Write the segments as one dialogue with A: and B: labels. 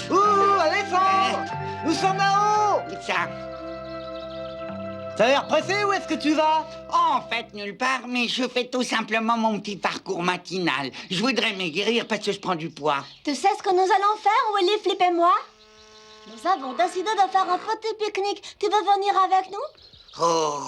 A: Ouh, Alexandre! Nous sommes là-haut!
B: Ça.
A: T'as l'air pressé, où est-ce que tu vas?
B: En fait, nulle part, mais je fais tout simplement mon petit parcours matinal. Je voudrais maigrir parce que je prends du poids.
C: Tu sais ce que nous allons faire, Willy, Flip et moi? Nous avons décidé de faire un petit pique-nique. Tu veux venir avec nous?
B: Oh,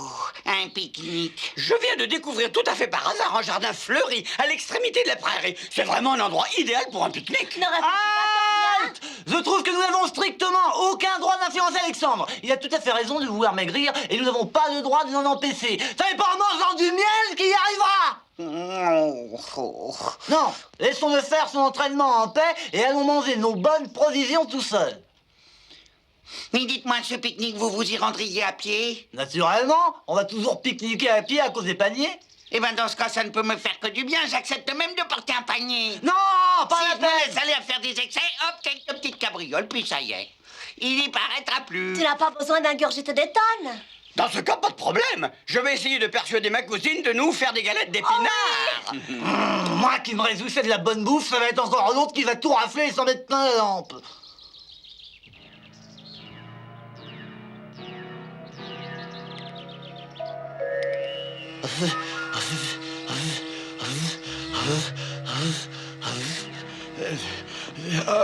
B: un pique-nique.
D: Je viens de découvrir tout à fait par hasard un jardin fleuri à l'extrémité de la prairie. C'est vraiment un endroit idéal pour un pique-nique.
C: Ne réfléchis pas
A: Halte! Je trouve que nous n'avons strictement aucun droit d'influencer Alexandre. Il a tout à fait raison de vouloir maigrir et nous n'avons pas le droit de l'en empêcher. Ça n'est pas en mangeant du miel qu'il y arrivera! Non, laissons-le faire son entraînement en paix et allons manger nos bonnes provisions tout seuls.
B: Mais dites-moi, ce pique-nique, vous vous y rendriez à pied?
A: Naturellement, on va toujours pique-niquer à pied à cause des paniers.
B: Eh ben, dans ce cas, ça ne peut me faire que du bien. J'accepte même de porter un panier.
A: Non, pas
B: Si
A: la
B: je me laisse
A: peine.
B: aller à faire des excès, hop, quelques petites cabrioles, puis ça y est. Il n'y paraîtra plus.
C: Tu n'as pas besoin d'ingurgiter des tonnes.
D: Dans ce cas, pas de problème. Je vais essayer de persuader ma cousine de nous faire des galettes d'épinards.
A: Moi qui me réjouissais de la bonne bouffe, ça va être encore l'autre qui va tout rafler et s'en mettre plein la lampe.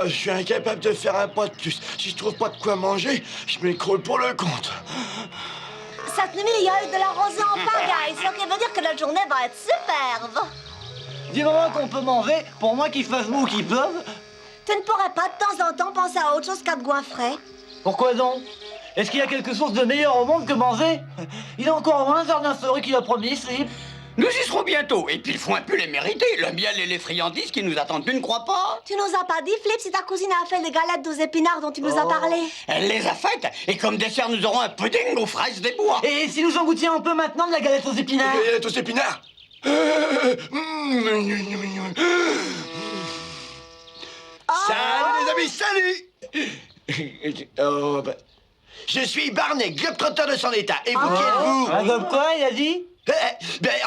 E: Je suis incapable de faire un pas de plus. Si je trouve pas de quoi manger, je m'écroule pour le compte.
C: Cette nuit, il y a eu de la rosée en pagaille, ce qui veut dire que la journée va être superbe.
A: Du moment qu'on peut manger, pour moi qu'il fasse mou qu'il pleuve.
C: Tu ne pourrais pas de temps en temps penser à autre chose qu'à de goinfrer?
A: Pourquoi donc? Est-ce qu'il y a quelque chose de meilleur au monde que manger? Il est encore loin, un jardin fleuri qu'il a promis, Slip.
D: Nous y serons bientôt. Et puis il faut un peu les mériter. Le miel et les friandises qui nous attendent, tu ne crois pas?
C: Tu nous as pas dit, Flip, si ta cousine a fait les galettes aux épinards dont tu nous as parlé?
D: Elle les a faites. Et comme dessert, nous aurons un pudding aux fraises des bois.
A: Et si nous en goûtions un peu maintenant de la galette aux épinards?
E: Et aux épinards. Salut les amis, salut. Oh, bah, je suis Barney, globe-trotteur de son état. Et vous, qui êtes-vous?
A: Un gobe quoi, il a dit?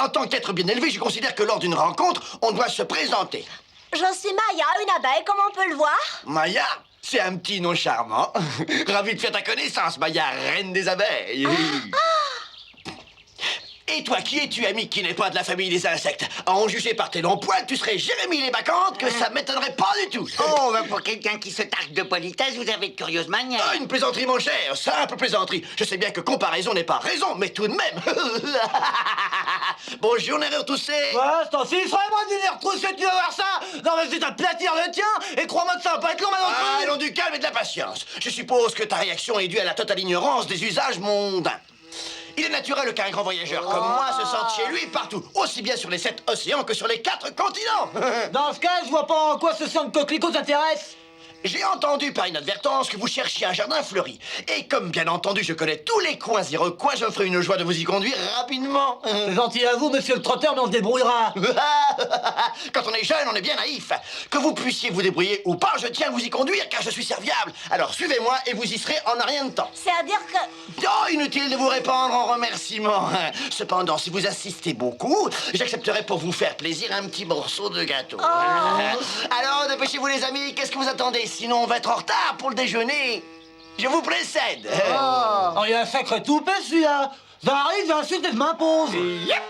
E: En tant qu'être bien élevé, je considère que lors d'une rencontre, on doit se présenter.
C: Je suis Maya, une abeille, comme on peut le voir.
E: Maya, c'est un petit nom charmant. Ravi de faire ta connaissance, Maya, reine des abeilles. Et toi, qui es-tu, ami, qui n'est pas de la famille des insectes? À en juger par tes longs poils, tu serais Jérémie les Bacchantes, que ça m'étonnerait pas du tout.
B: Oh, ben pour quelqu'un qui se targue de politesse, vous avez de curieuses manières.
E: Ah, une plaisanterie, mon cher, simple plaisanterie. Je sais bien que comparaison n'est pas raison, mais tout de même. Bonjour, nerfs retroussés.
A: Ouais, c'est temps-ci, il serait moi de venir retrousser, tu vas voir ça. Non, mais c'est aplatir le tien. Et crois-moi que ça va pas être long maintenant.
E: Allons du calme et de la patience. Je suppose que ta réaction est due à la totale ignorance des usages mondains. Il est naturel qu'un grand voyageur comme moi se sente chez lui partout, aussi bien sur les 7 océans que sur les 4 continents.
A: Dans ce cas, je vois pas en quoi ce sang de coquelicot t'intéresse.
E: J'ai entendu par inadvertance que vous cherchiez un jardin fleuri. Et comme bien entendu je connais tous les coins et recoins, je me ferai une joie de vous y conduire rapidement.
A: C'est gentil à vous, monsieur le trotteur, mais on se débrouillera.
E: Quand on est jeune, on est bien naïf. Que vous puissiez vous débrouiller ou pas, je tiens à vous y conduire car je suis serviable. Alors suivez-moi et vous y serez en un rien de temps.
C: C'est-à-dire que...
E: Oh, inutile de vous répandre en remerciements. Cependant, si vous insistez beaucoup, j'accepterai pour vous faire plaisir un petit morceau de gâteau. Alors, dépêchez-vous les amis, qu'est-ce que vous attendez? Sinon, on va être en retard pour le déjeuner. Je vous précède.
A: Oh, il y a un sacré toupet, celui-là. Ça arrive, j'insulte et je m'impose.
E: Yep.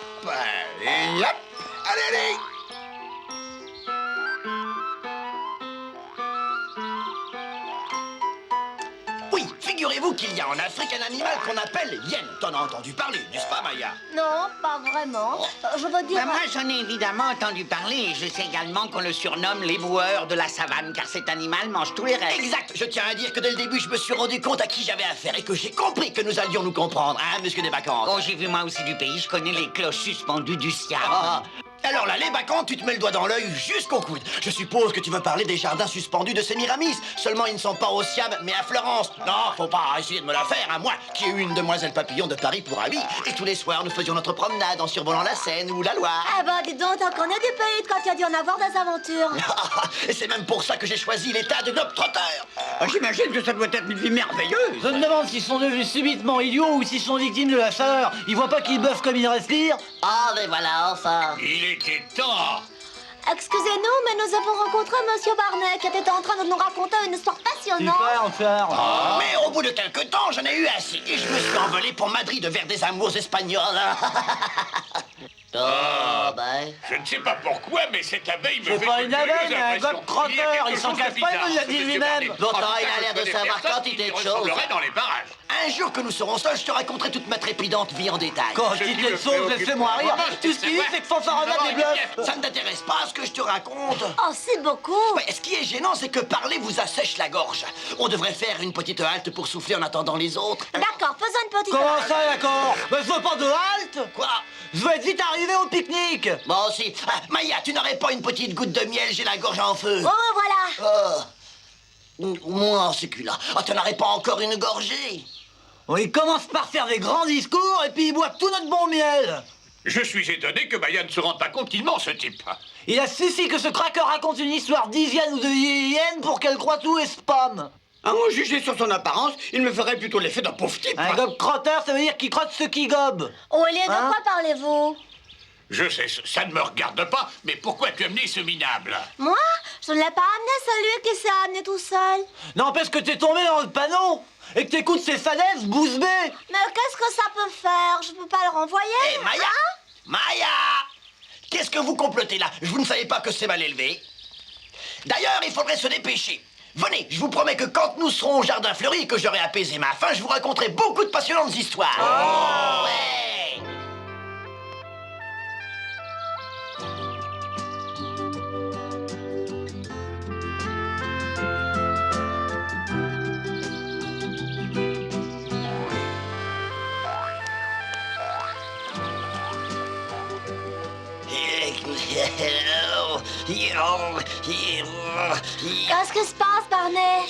E: Yep. Allez, allez. Oui, figurez-vous qu'il y a en Afrique un animal qu'on appelle l'hyène. T'en as entendu parler, n'est-ce pas, Maya?
C: Non, pas vraiment. Je veux dire...
B: Ben, moi, j'en ai évidemment entendu parler. Je sais également qu'on le surnomme l'éboueur de la savane, car cet animal mange tous les restes.
E: Exact. Je tiens à dire que dès le début, je me suis rendu compte à qui j'avais affaire et que j'ai compris que nous allions nous comprendre, hein, monsieur des vacances?
B: Oh, j'ai vu moi aussi du pays, je connais les cloches suspendues du Siam.
E: Ah, Alors là, les bacchantes, tu te mets le doigt dans l'œil jusqu'au coude. Je suppose que tu veux parler des jardins suspendus de Sémiramis. Seulement, ils ne sont pas au Siam, mais à Florence. Non, faut pas essayer de me la faire, à moi, qui ai eu une demoiselle papillon de Paris pour ami. Et tous les soirs, nous faisions notre promenade en survolant la Seine ou la Loire.
C: Ah bah dis donc, t'en connais du pays quand tu as dû en avoir des aventures.
E: Et c'est même pour ça que j'ai choisi l'état de Globe-Trotter.
D: Ah, j'imagine que ça doit être une vie merveilleuse.
A: Je me demande s'ils sont devenus subitement idiots ou s'ils sont victimes de la chaleur. Ils voient pas qu'ils buffent comme ils respirent.
E: Ah, mais voilà, enfin.
F: Il était temps.
C: Excusez-nous, mais nous avons rencontré Monsieur Barnet qui était en train de nous raconter une histoire passionnante.
A: Super, faire.
E: Mais au bout de quelques temps, j'en ai eu assez et je me suis envolé pour Madrid vers des amours espagnols. Oh, ben.
F: Je ne sais pas pourquoi, mais cette abeille me fait
A: C'est pas une abeille, mais un
F: impression.
A: Globe-Trotter, il s'en casse pas, il nous l'a dit lui-même.
E: Pourtant, il a l'air de savoir quantité de choses.
F: dans les parages.
E: Un jour que nous serons seuls, je te raconterai toute ma trépidante vie en détail.
A: Quand je dis
F: qui
A: de
F: me
A: sauve,
F: préoccupe
A: laissez-moi rire.
F: vraiment,
A: Tout ce qu'il dit, c'est que fanfaronade des bluffs.
E: Ça ne t'intéresse pas ce que je te raconte?
C: Oh, si beaucoup.
E: Ouais, ce qui est gênant, c'est que parler vous assèche la gorge. On devrait faire une petite halte pour souffler en attendant les autres.
C: D'accord, faisons une petite...
A: Comment ça, d'accord? Mais je veux pas de halte.
E: Quoi?
A: Je veux être vite arrivé au pique-nique.
E: Moi aussi. Ah, Maya, tu n'aurais pas une petite goutte de miel? J'ai la gorge en feu.
C: Oh, voilà.
E: Moi, c'est que là. Ah, tu n'aurais pas encore une gorgée?
A: Il commence par faire des grands discours et puis il boit tout notre bon miel.
F: Je suis étonné que Maya ne se rende pas compte qu'il ment, ce type.
A: Il a suffi que ce craqueur raconte une histoire d'hygiène ou de hyène pour qu'elle croie tout et spam.
D: À en juger sur son apparence, il me ferait plutôt l'effet d'un pauvre type.
A: Un gobe-crotter, ça veut dire qu'il crotte ce qui gobe.
C: Oh, il est de
A: Hein?
C: quoi parlez-vous?
F: Je sais, ça ne me regarde pas, mais pourquoi tu as amené ce minable?
C: Moi? Je ne l'ai pas amené, celui qui s'est amené tout seul.
A: N'empêche que t'es tombé dans le panneau et que t'écoutes ces falaises bousbées.
C: Mais qu'est-ce que ça peut faire? Je peux pas le renvoyer.
E: Hé, Maya!
C: Hein?
E: Maya! Qu'est-ce que vous complotez là? Vous ne savez pas que c'est mal élevé? D'ailleurs, il faudrait se dépêcher. Venez, je vous promets que quand nous serons au jardin fleuri et que j'aurai apaisé ma faim, je vous raconterai beaucoup de passionnantes histoires. Ouais!
C: Qu'est-ce qui se passe, Barnet?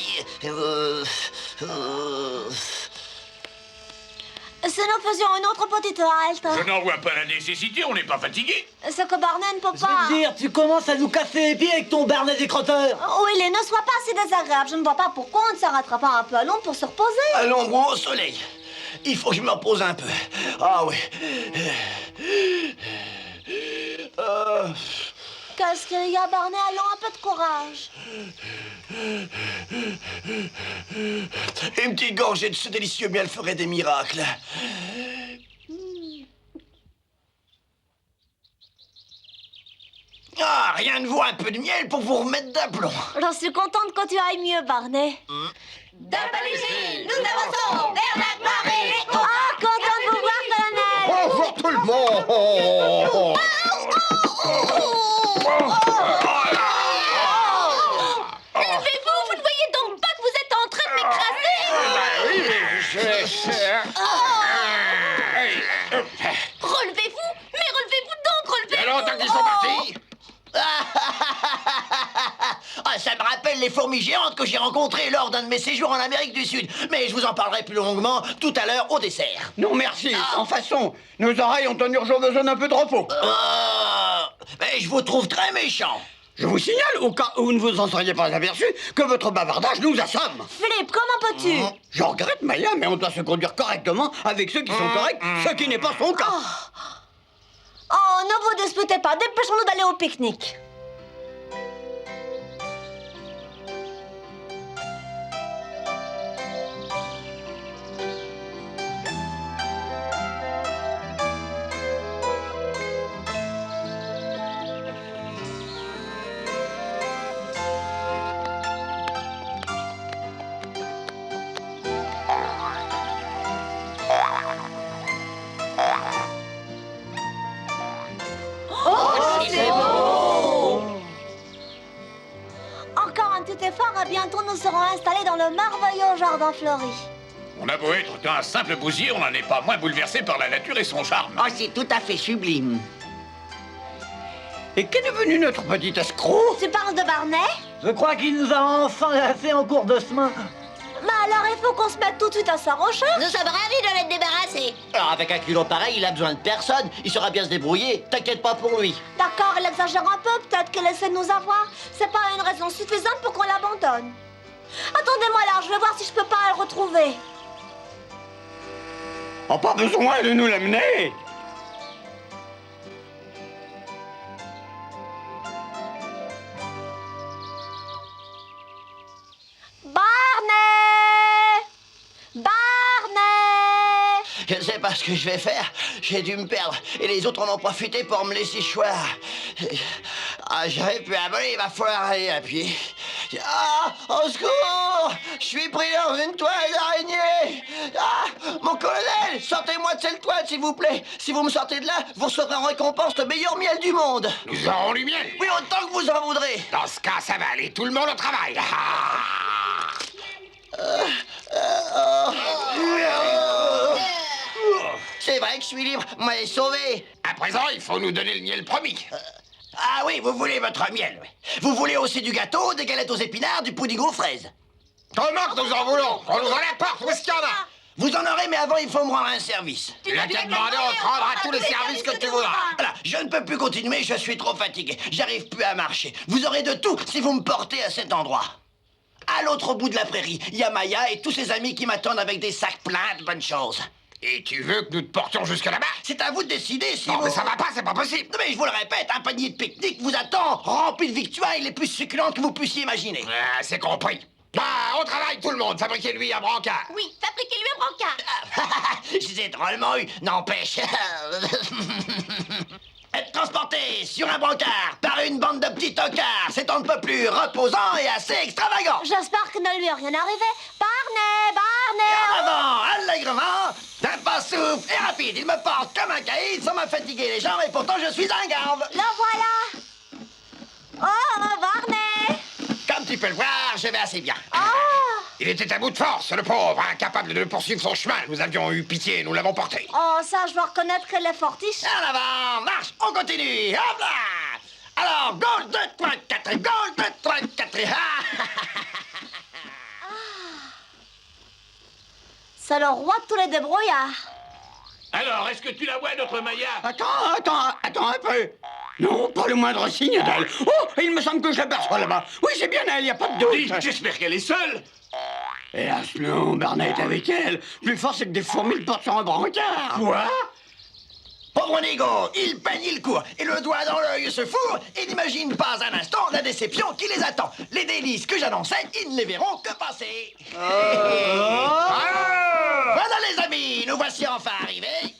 C: Si nous faisions une autre petite halte.
F: Je n'en vois pas la nécessité, on n'est pas fatigué.
C: C'est que Barnet ne peut
A: Je veux
C: pas.
A: te dire, tu commences à nous casser les pieds avec ton Barnet des crotteurs.
C: Oui, ne sois pas si désagréable. Je ne vois pas pourquoi on ne s'arrêtera pas un peu à l'ombre pour se reposer.
E: À l'ombre ou au soleil. Il faut que je me repose un peu. Ah oui.
C: Qu'est-ce qu'il y a, Barnet? Allons, un peu de courage.
E: Une petite gorgée de ce délicieux miel ferait des miracles. Ah, rien ne vaut un peu de miel pour vous remettre d'aplomb.
C: Je suis contente que tu ailles mieux, Barnet. De Palissy, nous avançons vers la marée. Ah, content de vous voir, colonel.
G: Bonjour tout le monde.
C: Levez-vous, vous ne voyez donc pas que vous êtes en train de m'écraser? Relevez-vous, mais relevez-vous donc, relevez-vous.
F: Alors, tant qu'ils sont partis.
E: Ah, ça me rappelle les fourmis géantes que j'ai rencontrées lors d'un de mes séjours en Amérique du Sud. Mais je vous en parlerai plus longuement tout à l'heure au dessert.
D: Non, merci, sans façon. Nos oreilles ont un urgent besoin d'un peu de repos.
E: Mais je vous trouve très méchant.
D: Je vous signale, au cas où vous ne vous en seriez pas aperçu, que votre bavardage nous assomme.
C: Philippe, comment peux-tu?
D: Je regrette, Maya, mais on doit se conduire correctement avec ceux qui sont corrects, ce qui n'est pas son cas.
C: Oh, ne vous disputez pas, dépêchons-nous d'aller au pique-nique. Encore un petit effort et bientôt nous serons installés dans le merveilleux jardin fleuri.
F: On a beau être un simple bousier, on n'en est pas moins bouleversé par la nature et son charme.
B: Oh, c'est tout à fait sublime.
D: Et qu'est devenu notre petit escroc?
C: Tu parles de Barney?
A: Je crois qu'il nous a enfin laissé en cours de chemin.
C: Mais alors il faut qu'on se mette tout de suite à sa recherche.
H: Nous sommes ravis de l'être débarrassé.
E: Alors avec un culot pareil, il a besoin de personne. Il saura bien se débrouiller. T'inquiète pas pour lui.
C: D'accord, il exagère un peu, peut-être qu'il essaie de nous avoir. C'est pas une raison suffisante pour qu'on l'abandonne. Attendez-moi là, je vais voir si je peux pas le retrouver.
D: Oh, pas besoin de nous l'amener.
C: Barney! Barney!
E: Je ne sais pas ce que je vais faire. J'ai dû me perdre. Et les autres en ont profité pour me laisser choir. Ah, j'aurais pu abonner, il va falloir aller à pied. Ah, au secours! Je suis pris dans une toile d'araignée! Ah, mon colonel, sortez-moi de cette toile, s'il vous plaît. Si vous me sortez de là, vous recevrez en récompense le meilleur miel du monde.
F: Nous aurons du miel.
E: Oui, autant que vous en voudrez.
F: Dans ce cas, ça va aller. Tout le monde au travail. Ah.
E: C'est vrai que je suis libre. Vous m'avez sauvé.
F: À présent, il faut nous donner le miel promis.
E: Ah oui, vous voulez votre miel, oui. Vous voulez aussi du gâteau, des galettes aux épinards, du pudding aux fraises.
F: Comment que nous en voulons? On nous en apporte. Où est-ce qu'il y en a?
E: Vous en aurez, mais avant, il faut me rendre un service.
F: Tu n'as qu'à demander, on te rendra tous les services que tu voudras.
E: Voilà, je ne peux plus continuer, je suis trop fatigué. J'arrive plus à marcher. Vous aurez de tout si vous me portez à cet endroit. À l'autre bout de la prairie, il y a Maya et tous ses amis qui m'attendent avec des sacs pleins de bonnes choses.
F: Et tu veux que nous te portions jusque là-bas?
E: C'est à vous de décider si
F: Non,
E: vous...
F: mais ça va pas, c'est pas possible.
E: Non, mais je vous le répète, un panier de pique-nique vous attend, rempli de victuailles les plus succulentes que vous puissiez imaginer.
F: Ah, c'est compris. Bah, au travail, tout le monde. Fabriquez-lui un brancard.
H: Oui, fabriquez-lui un brancard.
E: Je les ai drôlement eu, n'empêche. Être transporté sur un brancard par une bande de petits tocards, c'est on ne peut plus reposant et assez extravagant.
C: J'espère que ne lui est rien arrivé. Barney!
E: Et
C: Barney!
E: en avant, allègrement, d'un pas souffle et rapide, il me porte comme un caïd sans me fatiguer les jambes et pourtant je suis un garde.
C: Le voilà! Oh, Barney!
E: Comme tu peux le voir, je vais assez bien.
C: Oh!
F: Il était à bout de force, le pauvre, incapable de poursuivre son chemin. Nous avions eu pitié, nous l'avons porté.
C: Oh, ça, je dois reconnaître qu'elle est fortiche.
E: En avant, marche, on continue, hop là. Alors, gauche, 2, 3, 4, gauche, 2, 3, 4,
C: C'est le roi de tous les débrouillards.
F: Alors, est-ce que tu la vois, notre Maya?
D: Attends un peu. Non, pas le moindre signe d'elle. Oh, il me semble que je l'aperçois là-bas. Oui, c'est bien elle, y a pas de
F: Dites,
D: doute.
F: j'espère qu'elle est seule.
D: Hélas, non, Barney est avec elle. Plus fort, c'est que des fourmis le portent sur un brancard.
F: Quoi?
E: Pauvre Nigo, il peigne, il court, et le doigt dans l'œil se fourre, et n'imagine pas un instant la déception qui les attend. Les délices que j'annonçais, ils ne les verront que passer. Voilà les amis, nous voici enfin arrivés.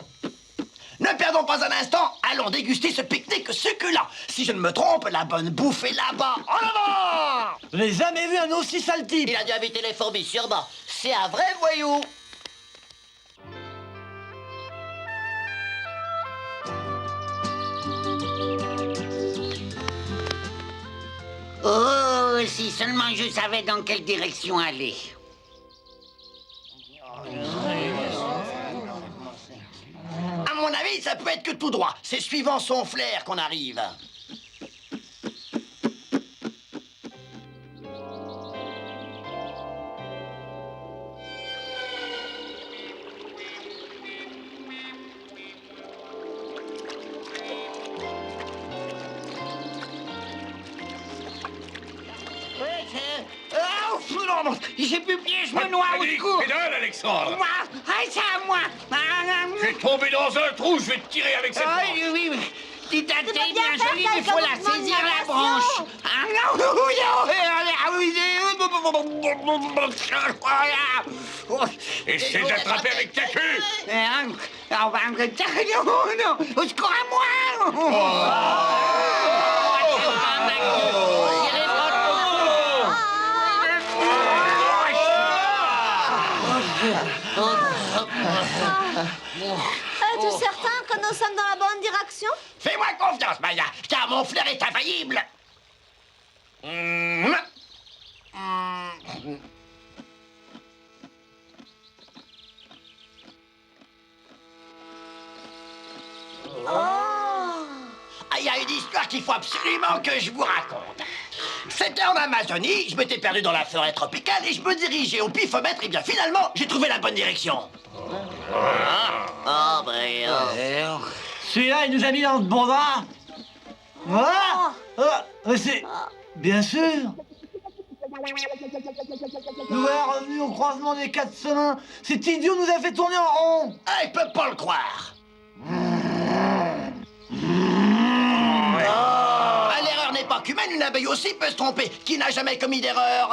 E: Ne perdons pas un instant, allons déguster ce pique-nique succulent. Si je ne me trompe, la bonne bouffe est là-bas, en avant.
A: Je n'ai jamais vu un aussi sale type.
E: Il a dû inviter les fourmis, sûrement. C'est un vrai voyou.
B: Oh, si seulement je savais dans quelle direction aller.
E: À mon avis, ça peut être que tout droit. C'est suivant son flair qu'on arrive.
B: J'ai plus pied, je me noie au secours.
F: Pédale, Alexandre.
B: Moi, c'est à moi.
F: Je vais tomber dans un trou, je vais te tirer avec cette
B: Ah,
F: branche.
B: oui, oui. Petite
C: pas
B: tête
C: bien
B: bien
C: faire
B: jolie,
C: ça
B: mais faut
C: avec un
B: la
C: mouvement de
B: saisir la
C: navigation.
B: branche. Ah non,
F: Essaie d'attraper avec ta queue.
B: non, au secours à moi.
C: Es-tu certain que nous sommes dans la bonne direction?
E: Fais-moi confiance, Maya, car mon flair est infaillible.
C: Oh!
E: Ah, il y a une histoire qui faut absolument que je vous raconte. C'était en Amazonie, je m'étais perdu dans la forêt tropicale et je me dirigeais au pifomètre. Et bien finalement, j'ai trouvé la bonne direction.
A: Ah, celui-là, il nous a mis dans le bon drap. Voilà. Mais c'est... Bien sûr. Nous voilà revenus au croisement des 4 chemins. Cet idiot nous a fait tourner en rond.
E: Ah, il peut pas le croire. L'erreur n'est pas qu'humaine, une abeille aussi peut se tromper. Qui n'a jamais commis d'erreur?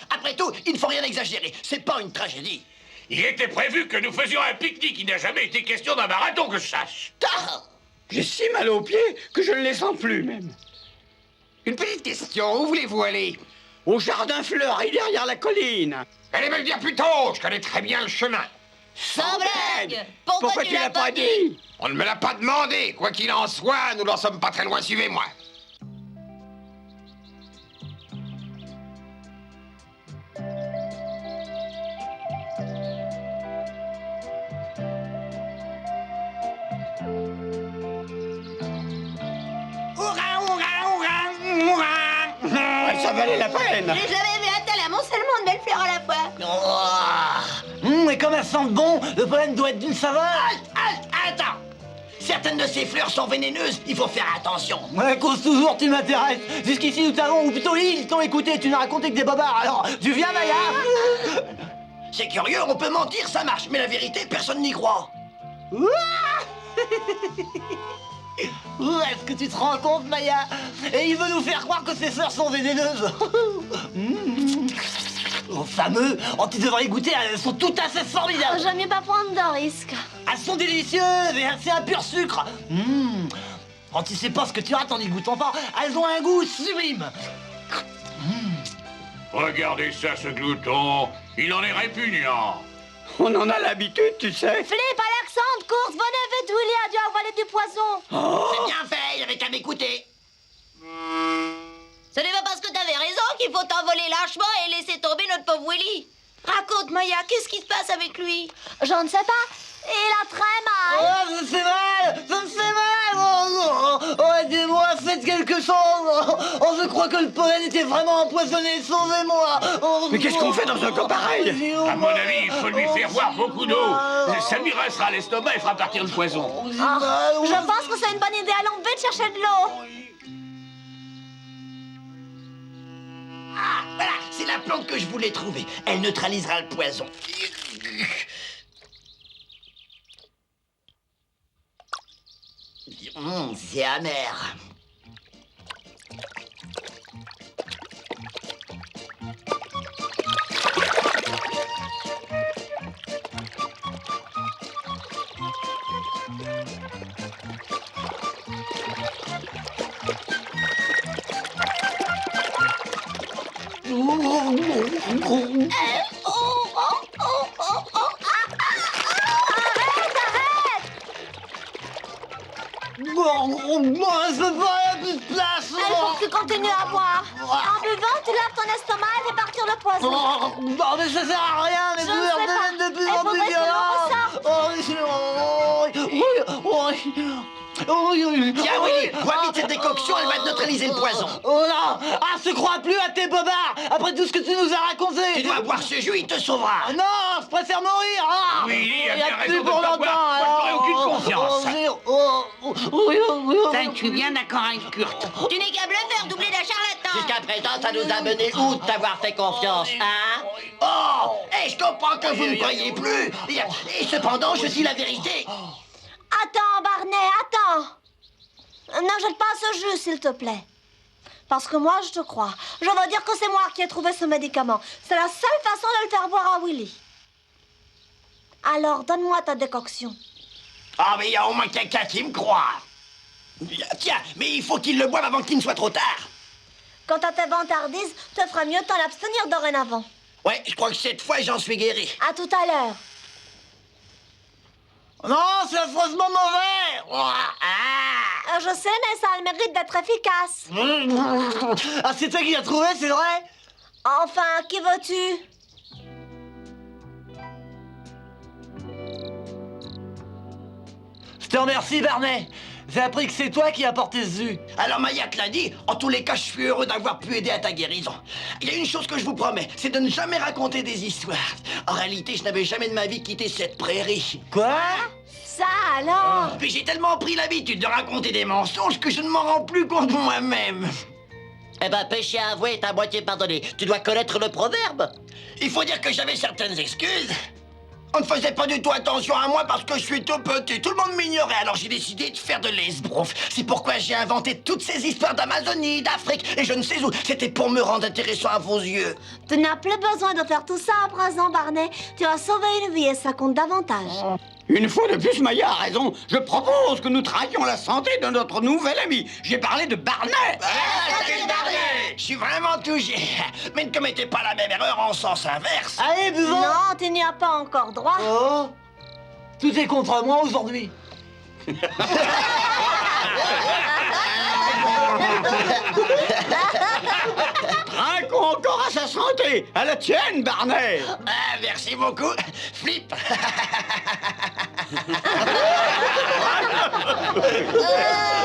E: Après tout, il ne faut rien exagérer. C'est pas une tragédie.
F: Il était prévu que nous faisions un pique-nique. Il n'a jamais été question d'un marathon que je sache.
D: J'ai si mal aux pieds que je ne les sens plus, même.
F: Une petite question, où voulez-vous aller?
D: Au jardin fleuri derrière la colline.
F: Allez me le dire plus tôt, je connais très bien le chemin.
H: Sans blague.
D: Pourquoi tu l'as pas dit?
F: On ne me l'a pas demandé. Quoi qu'il en soit, nous n'en sommes pas très loin, suivez-moi.
D: Ça valait la peine.
H: J'ai jamais vu un tel amoncellement de belles fleurs à la fois.
A: Et comme elles sentent bon, le pollen doit être d'une saveur.
E: Attends. Certaines de ces fleurs sont vénéneuses, il faut faire attention.
A: Ouais, cause toujours, tu m'intéresses. Jusqu'ici, nous t'avons, ou plutôt ils t'ont écouté, tu n'as raconté que des bobards. Alors, tu viens, Maya?
E: C'est curieux, on peut mentir, ça marche, mais la vérité, personne n'y croit.
A: Est-ce que tu te rends compte, Maya? Et il veut nous faire croire que ces fleurs sont vénéneuses. Oh, fameux. Oh, tu devrais y goûter, elles sont tout à fait formidables.
C: J'aime mieux pas prendre de risques.
A: Elles sont délicieuses et c'est un pur sucre. Oh, tu sais pas ce que tu rates en y goûtant pas. Elles ont un goût sublime.
F: Regardez ça, ce glouton. Il en est répugnant.
D: On en a l'habitude, tu sais.
C: Philippe, Alexandre, course, venez vite, Willy a dû avaler du poison.
E: C'est bien fait, il avait qu'à m'écouter.
H: Ce n'est pas parce que t'avais raison qu'il faut t'envoler lâchement et laisser tomber notre pauvre Willy. Raconte, Maya, qu'est-ce qui se passe avec lui?
C: Je ne sais pas. Il a très mal.
A: Oh, ça me fait mal. Ça me fait mal. Oh, aidez-moi, faites quelque chose. Oh, je crois que le pollen était vraiment empoisonné. Sauvez-moi. Oh,
D: Mais qu'est-ce qu'on fait dans un cas pareil?
F: À mon avis, il faut lui faire boire beaucoup d'eau. Ça lui rincera l'estomac et fera partir le poison.
C: Je pense que c'est une bonne idée. Allons vite chercher de l'eau.
E: Ah, voilà, c'est la plante que je voulais trouver. Elle neutralisera le poison. C'est amer.
A: Je peux pas, il y a plus de place.
C: Il faut que tu continues à boire. En buvant, tu laves ton estomac et fais partir le poison.
A: Oh, mais ça sert à rien, mes
C: Je ne
A: douleurs
C: sais pas.
A: deviennent de plus
C: Il
A: en
C: faudrait
A: plus
C: que
A: violentes.
E: Tiens, Willy, bois vite cette décoction, elle va te neutraliser le poison.
A: Oh là! Ah, se crois plus à tes bobards après tout ce que tu nous as raconté!
E: Tu dois boire ce jus, il te sauvera.
A: Ah non, je préfère mourir! Ah,
F: Oui, il a
A: y
F: bien
A: plus
F: raison de
A: pour
F: pas
A: longtemps!
F: boire. Moi, je n'aurais aucune confiance.
B: Ça, je suis bien d'accord avec Kurt.
H: Tu n'es qu'à bluffer, doublé d'un charlatan.
E: Jusqu'à présent, ça nous a mené où de t'avoir fait confiance, hein? Oh! Et je comprends que vous ne croyez plus. Et cependant, je dis la vérité.
C: Attends, Barney, attends. N'achète pas ce jus, s'il te plaît. Parce que moi, je te crois. Je veux dire que c'est moi qui ai trouvé ce médicament. C'est la seule façon de le faire boire à Willy. Alors, donne-moi ta décoction.
E: Ah, mais il y a au moins quelqu'un qui me croit. Tiens, mais il faut qu'il le boive avant qu'il ne soit trop tard.
C: Quant à tes vantardises, te feras mieux de t'en abstenir dorénavant.
E: Ouais, je crois que cette fois, j'en suis guéri.
C: À tout à l'heure.
A: Non, c'est affreusement mauvais!
C: Je sais, mais ça a le mérite d'être efficace.
A: Ah, c'est toi qui l'as trouvé, c'est vrai?
C: Enfin, qui veux-tu?
A: Je te remercie, Barney. J'ai appris que c'est toi qui as porté ce jus.
E: Alors Maya te l'a dit, en tous les cas, je suis heureux d'avoir pu aider à ta guérison. Il y a une chose que je vous promets, c'est de ne jamais raconter des histoires. En réalité, je n'avais jamais de ma vie quitté cette prairie.
A: Quoi?
C: Ça alors?
E: Puis j'ai tellement pris l'habitude de raconter des mensonges que je ne m'en rends plus compte moi-même.
I: Eh ben, péché avoué est à moitié pardonné. Tu dois connaître le proverbe.
E: Il faut dire que j'avais certaines excuses. On ne faisait pas du tout attention à moi parce que je suis tout petit. Tout le monde m'ignorait, alors j'ai décidé de faire de l'esbrouf. C'est pourquoi j'ai inventé toutes ces histoires d'Amazonie, d'Afrique et je ne sais où. C'était pour me rendre intéressant à vos yeux.
C: Tu n'as plus besoin de faire tout ça à présent, Barney. Tu as sauvé une vie et ça compte davantage.
D: Une fois de plus, Maya a raison. Je propose que nous trahions la santé de notre nouvel ami. J'ai parlé de Barney.
E: Je suis vraiment touché. Mais ne commettez pas la même erreur en sens inverse.
A: Allez, buvons.
C: Non, tu n'y as pas encore droit.
A: Oh, tout est contre moi aujourd'hui.
D: Trinquons encore à sa santé. À la tienne, Barney.
E: Ah, merci beaucoup. Flip.
C: Ah